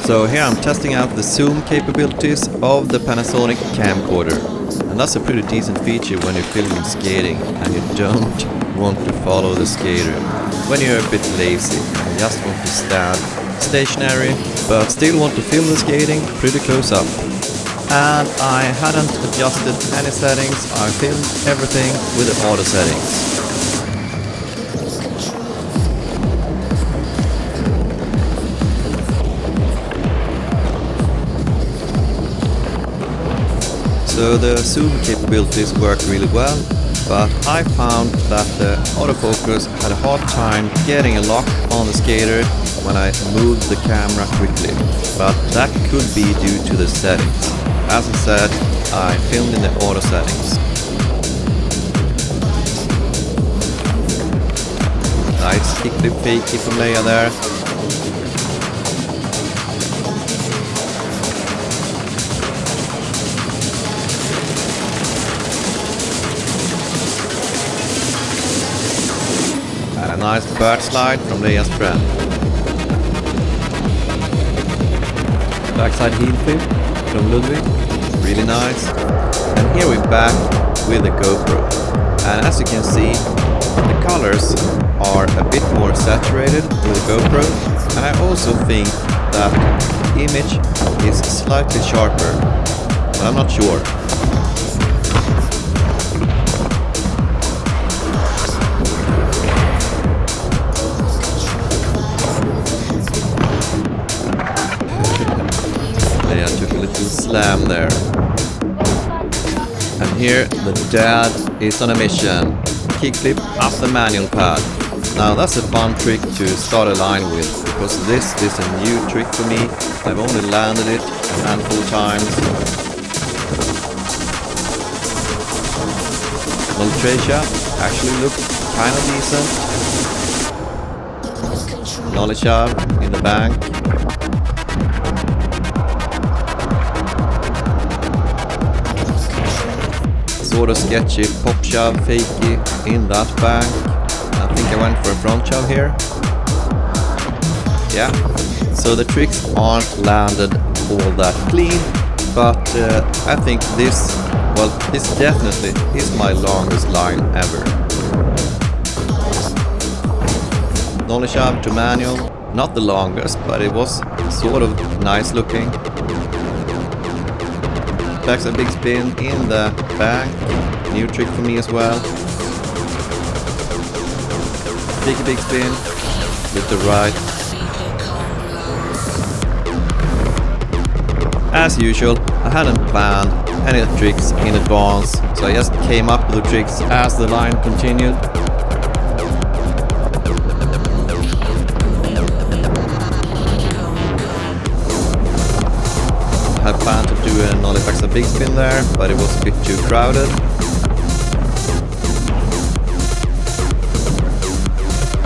So here I'm testing out the zoom capabilities of the Panasonic camcorder. And that's a pretty decent feature when you're filming skating and you don't want to follow the skater. When you're a bit lazy and just want to stand stationary but still want to film the skating pretty close up. And I hadn't adjusted any settings, I filmed everything with the auto settings. So the zoom capabilities work really well, but I found that the autofocus had a hard time getting a lock on the skater when I moved the camera quickly. But that could be due to the settings. As I said, I filmed in the auto settings. Nice kickflip fakie from Leia there. And a nice bird slide from Leia's friend. Backside heel flip from Ludwig, really nice. And here we're back with the GoPro. And as you can see, the colors are a bit more saturated with the GoPro. And I also think that the image is slightly sharper, but I'm not sure. Took a little slam there. And here the dad is on a mission. Kickflip up the manual pad. Now that's a fun trick to start a line with, because this is a new trick for me. I've only landed it a handful of times. Multracia actually looked kind of decent. Nollie shove in the bank. Sort of sketchy pop shove fakie in that bank. I think I went for a front shove here. Yeah, so the tricks aren't landed all that clean, but I think this definitely is my longest line ever. Nollie shove to manual, not the longest, but it was sort of nice looking. Backside big spin in the bank, new trick for me as well. Big spin with the right. As usual, I hadn't planned any tricks in advance, so I just came up with the tricks as the line continued. I planned to do a nollie backside big spin there, but it was a bit too crowded.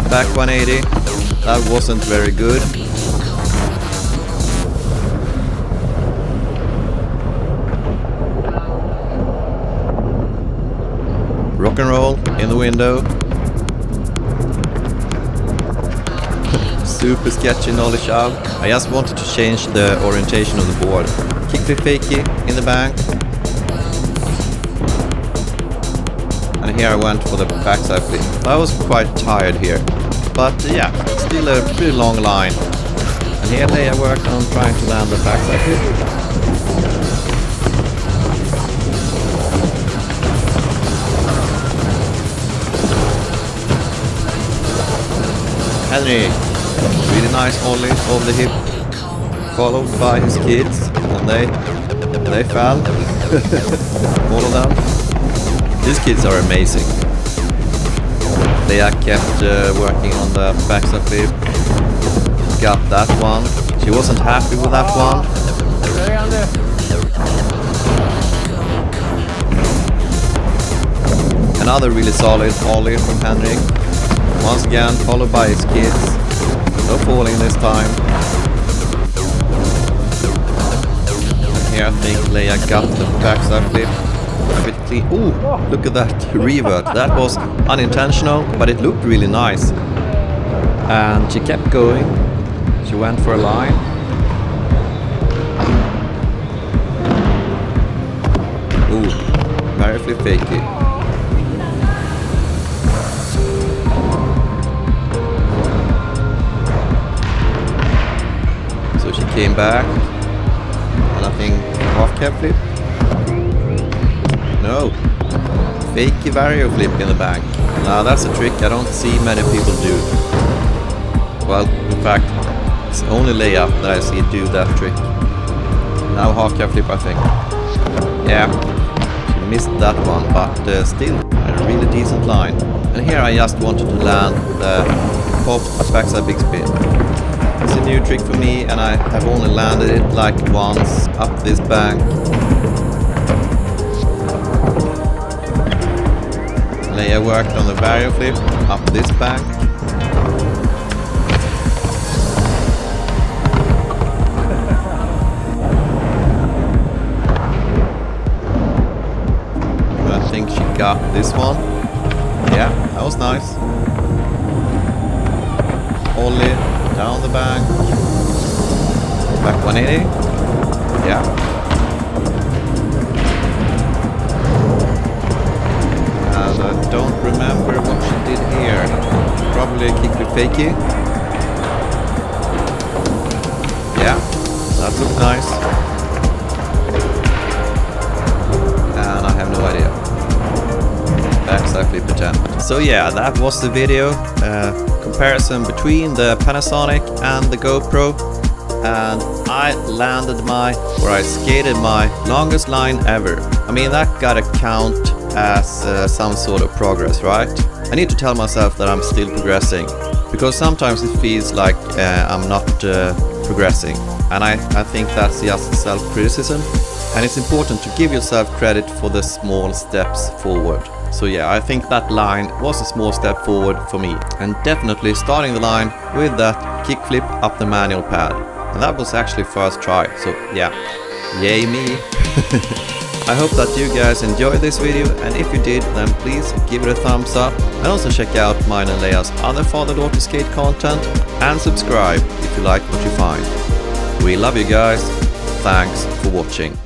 Back 180, that wasn't very good. Rock and roll in the window. Super sketchy nollie shove. I just wanted to change the orientation of the board. Kickflip fakie in the bank. And here I went for the backside flip. I was quite tired here. But yeah, still a pretty long line. And here I worked on trying to land the backside flip. Henry, really nice ollie over the hip, followed by his kids, and they fell, all of them. These kids are amazing. They kept working on the backside flip, got that one. She wasn't happy with that one. Another really solid ollie from Henrik. Once again, followed by his kids. No falling this time. And here I think Leia got the backside flip. A bit clean. Ooh, look at that revert. That was unintentional, but it looked really nice. And she kept going. She went for a line. Ooh, very fakey. So she came back, and I think half cab flip. No, fakey vario flip in the bank. Now that's a trick I don't see many people do. Well, in fact, it's only layup that I see do that trick. Now half cab flip, I think. Yeah, she missed that one, but still a really decent line. And here I just wanted to land the pop backside big spin. It's a new trick for me, and I have only landed it like once up this bank. Leia worked on the vario flip up this bank. I think she got this one. Yeah, that was nice. Ollie down the bank. Back 180. Yeah. And I don't remember what she did here. Probably a kick with fakie. Yeah, that looked nice. And I have no idea. Backside flip attempt. So yeah, that was the video. Comparison between the Panasonic and the GoPro. And I I skated my longest line ever. I mean, that gotta count as some sort of progress, right? I need to tell myself that I'm still progressing, because sometimes it feels like I'm not progressing, and I think that's just self-criticism, and it's important to give yourself credit for the small steps forward. So yeah, I think that line was a small step forward for me, and definitely starting the line with that kickflip up the manual pad, and that was actually first try, so yeah, yay me. I hope that you guys enjoyed this video, and if you did, then please give it a thumbs up, and also check out mine and Leia's other father-daughter skate content, and subscribe if you like what you find. We love you guys, thanks for watching.